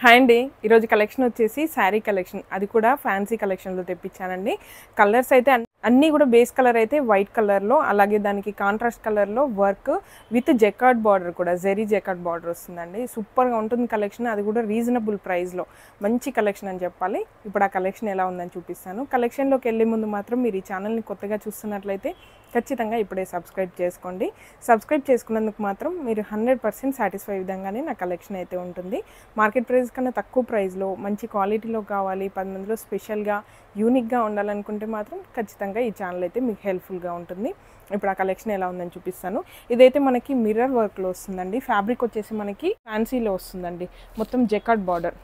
Hi అండి, ఈరోజు collection వచ్చేసి శారీ కలెక్షన్, అది కూడా ఫ్యాన్సీ కలెక్షన్లో తెప్పించానండి. కలర్స్ అయితే అన్నీ కూడా బేస్ కలర్ అయితే వైట్ కలర్లో, అలాగే దానికి కాంట్రాస్ట్ కలర్లో వర్క్ విత్ జెకార్డ్ బార్డర్ కూడా జెరీ జెకార్డ్ బార్డర్ వస్తుందండి. సూపర్గా ఉంటుంది కలెక్షన్, అది కూడా రీజనబుల్ ప్రైస్లో మంచి కలెక్షన్ అని చెప్పాలి. ఇప్పుడు ఆ కలెక్షన్ ఎలా ఉందని చూపిస్తాను. కలెక్షన్లోకి వెళ్ళే ముందు మాత్రం మీరు ఈ ఛానల్ని కొత్తగా చూస్తున్నట్లయితే ఖచ్చితంగా ఇప్పుడే సబ్స్క్రైబ్ చేసుకోండి. సబ్స్క్రైబ్ చేసుకున్నందుకు మాత్రం మీరు 100% సాటిస్ఫై విధంగానే నా కలెక్షన్ అయితే ఉంటుంది. మార్కెట్ ప్రైస్ కన్నా తక్కువ ప్రైస్లో మంచి క్వాలిటీలో కావాలి, 10 మందిలో స్పెషల్గా యూనిక్గా ఉండాలనుకుంటే మాత్రం ఖచ్చితంగా ఈ ఛానల్ అయితే మీకు హెల్ప్ఫుల్గా ఉంటుంది. ఇప్పుడు ఆ కలెక్షన్ ఎలా ఉందని చూపిస్తాను. ఇదైతే మనకి మిర్రర్ వర్క్లో వస్తుందండి. ఫ్యాబ్రిక్ వచ్చేసి మనకి ఫ్యాన్సీలో వస్తుందండి. మొత్తం జెకార్డ్ బార్డర్,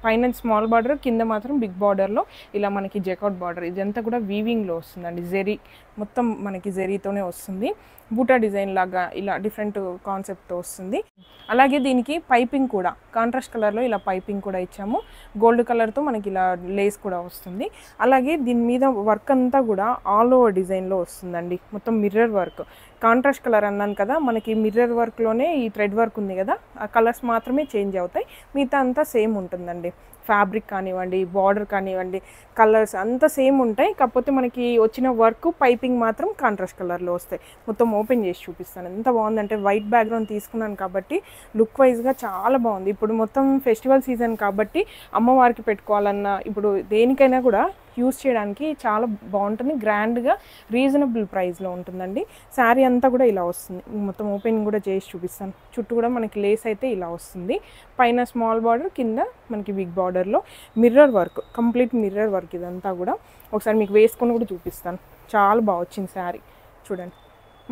పైన స్మాల్ బార్డర్, కింద మాత్రం బిగ్ బార్డర్లో ఇలా మనకి జెకార్డ్ బార్డర్. ఇదంతా కూడా వీవింగ్లో వస్తుందండి. జెరీ మొత్తం మనకి జెరీతోనే వస్తుంది. బూటా డిజైన్ లాగా ఇలా డిఫరెంట్ కాన్సెప్ట్తో వస్తుంది. అలాగే దీనికి పైపింగ్ కూడా కాంట్రాస్ట్ కలర్లో ఇలా పైపింగ్ కూడా ఇచ్చాము. గోల్డ్ కలర్తో మనకి ఇలా లేస్ కూడా వస్తుంది. అలాగే దీని మీద వర్క్ అంతా కూడా ఆల్ ఓవర్ డిజైన్లో వస్తుందండి. మొత్తం మిర్రర్ వర్క్. కాంట్రాస్ట్ కలర్ అన్నాను కదా, మనకి మిర్రర్ వర్క్లోనే ఈ థ్రెడ్ వర్క్ ఉంది కదా, ఆ కలర్స్ మాత్రమే చేంజ్ అవుతాయి, మిగతా అంతా సేమ్ ఉంటుందండి. ఫ్యాబ్రిక్ కానివ్వండి, బార్డర్ కానివ్వండి, కలర్స్ అంతా సేమ్ ఉంటాయి. కాకపోతే మనకి వచ్చిన వర్క్ పైపింగ్ మాత్రం కాంట్రాస్ట్ కలర్లో వస్తాయి. మొత్తం ఓపెన్ చేసి చూపిస్తాను. ఎంత బాగుందంటే వైట్ బ్యాక్గ్రౌండ్ తీసుకున్నాను కాబట్టి లుక్ వైజ్గా చాలా బాగుంది. ఇప్పుడు మొత్తం ఫెస్టివల్ సీజన్ కాబట్టి అమ్మవారికి పెట్టుకోవాలన్నా, ఇప్పుడు దేనికైనా కూడా యూస్ చేయడానికి చాలా బాగుంటుంది. గ్రాండ్గా రీజనబుల్ ప్రైస్లో ఉంటుందండి. శారీ అంతా కూడా ఇలా వస్తుంది. మొత్తం ఓపెన్ కూడా చేసి చూపిస్తాను. చుట్టూ కూడా మనకి లేస్ అయితే ఇలా వస్తుంది. పైన స్మాల్ బార్డర్, కింద మనకి బిగ్ బార్డర్లో mirror work, complete mirror work. ఇదంతా కూడా ఒకసారి మీకు వేసుకొని కూడా చూపిస్తాను. చాలా బాగా వచ్చింది శారీ. చూడండి,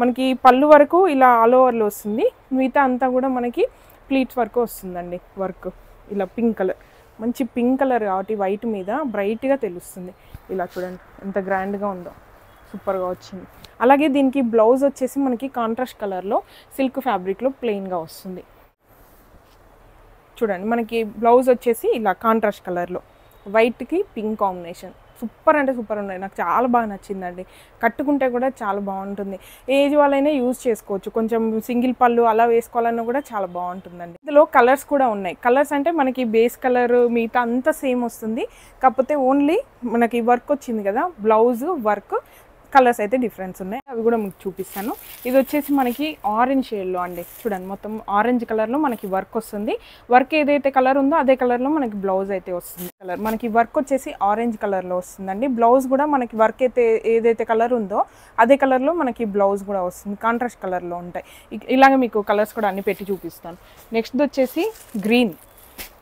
మనకి పళ్ళు వరకు ఇలా ఆల్ ఓవర్లో వస్తుంది, మిగతా అంతా కూడా మనకి ప్లీట్స్ వరకు వస్తుందండి. వర్క్ ఇలా పింక్ కలర్, మంచి పింక్ కలర్ కాబట్టి వైట్ మీద బ్రైట్గా తెలుస్తుంది. ఇలా చూడండి ఎంత గ్రాండ్గా ఉందో, సూపర్గా వచ్చింది. అలాగే దీనికి బ్లౌజ్ వచ్చేసి మనకి కాంట్రాస్ట్ కలర్లో సిల్క్ ఫ్యాబ్రిక్లో ప్లెయిన్గా వస్తుంది. చూడండి, మనకి బ్లౌజ్ వచ్చేసి ఇలా కాంట్రాస్ట్ కలర్లో వైట్కి పింక్ కాంబినేషన్. సూపర్ అంటే సూపర్ ఉన్నాయి. నాకు చాలా బాగా నచ్చిందండి. కట్టుకుంటే కూడా చాలా బాగుంటుంది. ఏజ్ వాళ్ళైనా యూజ్ చేసుకోవచ్చు. కొంచెం సింగిల్ పళ్ళు అలా వేసుకోవాలన్నా కూడా చాలా బాగుంటుందండి. ఇందులో కలర్స్ కూడా ఉన్నాయి. కలర్స్ అంటే మనకి బేస్ కలర్ మిగతా అంతా సేమ్ వస్తుంది. కాకపోతే ఓన్లీ మనకి వర్క్ వచ్చింది కదా, బ్లౌజ్ వర్క్ కలర్స్ అయితే డిఫరెన్స్ ఉన్నాయి. అవి కూడా మీకు చూపిస్తాను. ఇది వచ్చేసి మనకి ఆరెంజ్ షేడ్లో అండి. చూడండి, మొత్తం ఆరెంజ్ కలర్లో మనకి వర్క్ వస్తుంది. వర్క్ ఏదైతే కలర్ ఉందో అదే కలర్లో మనకి బ్లౌజ్ అయితే వస్తుంది. కలర్ మనకి వర్క్ వచ్చేసి ఆరెంజ్ కలర్లో వస్తుందండి. బ్లౌజ్ కూడా మనకి వర్క్ అయితే ఏదైతే కలర్ ఉందో అదే కలర్లో మనకి బ్లౌజ్ కూడా వస్తుంది. కాంట్రాస్ట్ కలర్లో ఉంటాయి. ఇలాగ మీకు కలర్స్ కూడా అన్ని పెట్టి చూపిస్తాను. నెక్స్ట్ వచ్చేసి గ్రీన్.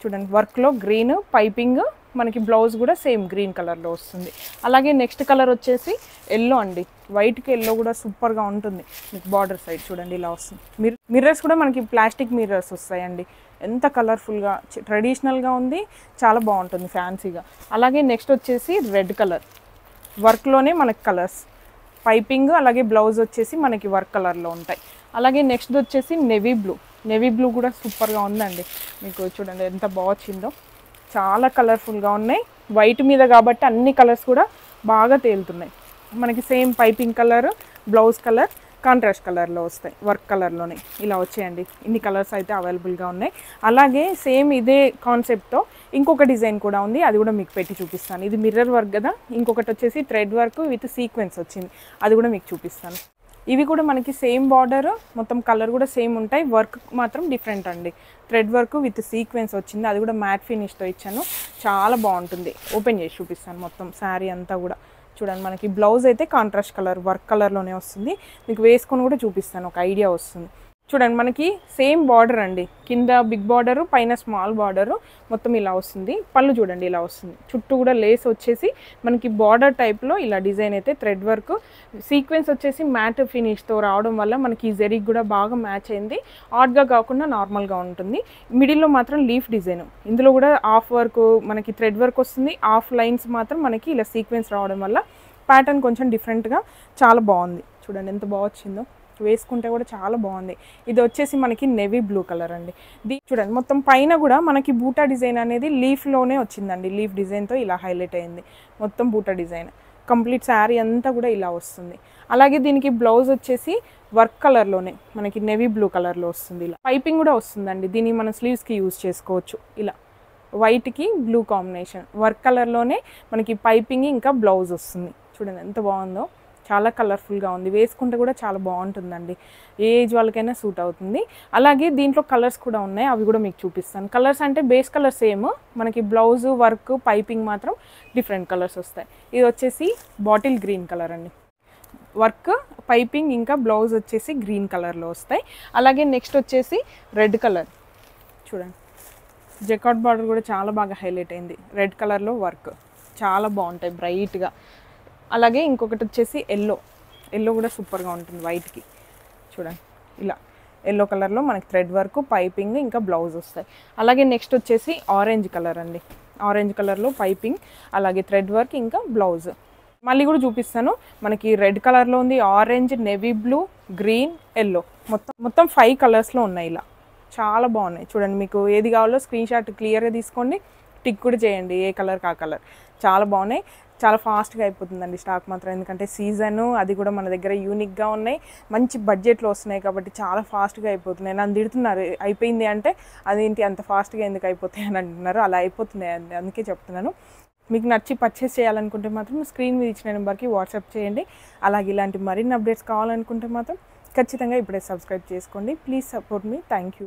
చూడండి, వర్క్లో గ్రీన్ పైపింగ్, మనకి బ్లౌజ్ కూడా సేమ్ గ్రీన్ కలర్లో వస్తుంది. అలాగే నెక్స్ట్ కలర్ వచ్చేసి ఎల్లో అండి. వైట్కి ఎల్లో కూడా సూపర్గా ఉంటుంది. మీకు బార్డర్ సైడ్ చూడండి ఇలా వస్తుంది. మిర్రర్స్ కూడా మనకి ప్లాస్టిక్ మిర్రర్స్ వస్తాయండి. ఎంత కలర్ఫుల్గా ట్రెడిషనల్గా ఉంది, చాలా బాగుంటుంది ఫ్యాన్సీగా. అలాగే నెక్స్ట్ వచ్చేసి రెడ్ కలర్, వర్క్లోనే మనకి కలర్స్ పైపింగ్, అలాగే బ్లౌజ్ వచ్చేసి మనకి వర్క్ కలర్లో ఉంటాయి. అలాగే నెక్స్ట్ వచ్చేసి నెవీ బ్లూ. నెవీ బ్లూ కూడా సూపర్గా ఉందండి. మీకు చూడండి ఎంత బాగా వచ్చిందో, చాలా కలర్ఫుల్గా ఉన్నాయి. వైట్ మీద కాబట్టి అన్ని కలర్స్ కూడా బాగా తేలుతున్నాయి. మనకి same piping colour, blouse colour contrast కలర్లో వస్తాయి. వర్క్ కలర్లోనే ఇలా వచ్చాయండి. ఇన్ని కలర్స్ అయితే అవైలబుల్గా ఉన్నాయి. అలాగే సేమ్ ఇదే కాన్సెప్ట్తో ఇంకొక డిజైన్ కూడా ఉంది, అది కూడా మీకు పెట్టి చూపిస్తాను. ఇది మిర్రర్ వర్క్ కదా, ఇంకొకటి వచ్చేసి థ్రెడ్ వర్క్ విత్ సీక్వెన్స్ వచ్చింది, అది కూడా మీకు చూపిస్తాను. ఇవి కూడా మనకి సేమ్ బార్డర్, మొత్తం కలర్ కూడా సేమ్ ఉంటాయి. వర్క్ మాత్రం డిఫరెంట్ అండి. థ్రెడ్ వర్క్ విత్ సీక్వెన్స్ వచ్చింది, అది కూడా మ్యాట్ ఫినిష్తో ఇచ్చాను. చాలా బాగుంటుంది. ఓపెన్ చేసి చూపిస్తాను మొత్తం శారీ అంతా కూడా. చూడండి, మనకి బ్లౌజ్ అయితే కాంట్రాస్ట్ కలర్ వర్క్ కలర్లోనే వస్తుంది. మీకు వేసుకొని కూడా చూపిస్తాను, ఒక ఐడియా వస్తుంది. చూడండి, మనకి సేమ్ బార్డర్ అండి. కింద బిగ్ బార్డరు, పైన స్మాల్ బార్డరు, మొత్తం ఇలా వస్తుంది. పళ్ళు చూడండి ఇలా వస్తుంది. చుట్టూ కూడా లేస్ వచ్చేసి మనకి బార్డర్ టైప్లో ఇలా డిజైన్ అయితే థ్రెడ్ వర్క్, సీక్వెన్స్ వచ్చేసి మ్యాట్ ఫినిష్తో రావడం వల్ల మనకి జెరీకి కూడా బాగా మ్యాచ్ అయింది. ఆర్ట్గా కాకుండా నార్మల్గా ఉంటుంది. మిడిల్లో మాత్రం లీఫ్ డిజైన్. ఇందులో కూడా హాఫ్ వర్క్ మనకి థ్రెడ్ వర్క్ వస్తుంది. హాఫ్ లైన్స్ మాత్రం మనకి ఇలా సీక్వెన్స్ రావడం వల్ల ప్యాటర్న్ కొంచెం డిఫరెంట్గా చాలా బాగుంది. చూడండి ఎంత బాగా వచ్చిందో, వేసుకుంటే కూడా చాలా బాగుంది. ఇది వచ్చేసి మనకి నెవీ బ్లూ కలర్ అండి. చూడండి, మొత్తం పైన కూడా మనకి బూటా డిజైన్ అనేది లీఫ్లోనే వచ్చిందండి. లీఫ్ డిజైన్తో ఇలా హైలైట్ అయింది మొత్తం బూటా డిజైన్. కంప్లీట్ శారీ అంతా కూడా ఇలా వస్తుంది. అలాగే దీనికి బ్లౌజ్ వచ్చేసి వర్క్ కలర్లోనే మనకి నేవీ బ్లూ కలర్లో వస్తుంది. ఇలా పైపింగ్ కూడా వస్తుందండి. దీన్ని మనం స్లీవ్స్కి యూజ్ చేసుకోవచ్చు. ఇలా వైట్కి బ్లూ కాంబినేషన్ వర్క్ కలర్లోనే మనకి పైపింగ్ ఇంకా బ్లౌజ్ వస్తుంది. చూడండి ఎంత బాగుందో, చాలా కలర్ఫుల్గా ఉంది. వేసుకుంటే కూడా చాలా బాగుంటుందండి. ఏ ఏజ్ వాళ్ళకైనా సూట్ అవుతుంది. అలాగే దీంట్లో కలర్స్ కూడా ఉన్నాయి, అవి కూడా మీకు చూపిస్తాను. కలర్స్ అంటే బేస్ కలర్ సేమ్, మనకి బ్లౌజ్ వర్క్ పైపింగ్ మాత్రం డిఫరెంట్ కలర్స్ వస్తాయి. ఇది వచ్చేసి బాటిల్ గ్రీన్ కలర్ అండి. వర్క్ పైపింగ్ ఇంకా బ్లౌజ్ వచ్చేసి గ్రీన్ కలర్లో వస్తాయి. అలాగే నెక్స్ట్ వచ్చేసి రెడ్ కలర్. చూడండి జకార్డ్ బార్డర్ కూడా చాలా బాగా హైలైట్ అయింది. రెడ్ కలర్లో వర్క్ చాలా బాగుంటాయి బ్రైట్గా. అలాగే ఇంకొకటి వచ్చేసి ఎల్లో కూడా సూపర్గా ఉంటుంది వైట్కి. చూడండి ఇలా ఎల్లో కలర్లో మనకి థ్రెడ్ వర్క్ పైపింగ్ ఇంకా బ్లౌజ్ వస్తాయి. అలాగే నెక్స్ట్ వచ్చేసి ఆరెంజ్ కలర్ అండి. ఆరెంజ్ కలర్లో పైపింగ్ అలాగే థ్రెడ్ వర్క్ ఇంకా బ్లౌజ్. మళ్ళీ కూడా చూపిస్తాను. మనకి రెడ్ కలర్లో ఉంది, orange, navy blue, green, yellow, మొత్తం 5 కలర్స్లో ఉన్నాయి. ఇలా చాలా బాగున్నాయి. చూడండి మీకు ఏది కావాలో స్క్రీన్ షాట్ క్లియర్గా తీసుకోండి, టిక్ కూడా చేయండి ఏ కలర్ కా కలర్. చాలా బాగున్నాయి. చాలా ఫాస్ట్గా అయిపోతుందండి స్టాక్ మాత్రం, ఎందుకంటే సీజను అది కూడా మన దగ్గర యూనిక్గా ఉన్నాయి, మంచి బడ్జెట్లో వస్తున్నాయి కాబట్టి చాలా ఫాస్ట్గా అయిపోతున్నాయి. నన్ను తిడుతున్నారు అయిపోయింది అంటే అదేంటి అంత ఫాస్ట్గా ఎందుకు అయిపోతాయి అని అంటున్నారు. అలా అయిపోతున్నాయి అండి, అందుకే చెప్తున్నాను. మీకు నచ్చి పర్చేస్ చేయాలనుకుంటే మాత్రం స్క్రీన్ మీద ఇచ్చిన నెంబర్కి వాట్సాప్ చేయండి. అలాగే ఇలాంటి మరిన్ని అప్డేట్స్ కావాలనుకుంటే మాత్రం ఖచ్చితంగా ఇప్పుడే సబ్స్క్రైబ్ చేసుకోండి. Please support me. Thank you.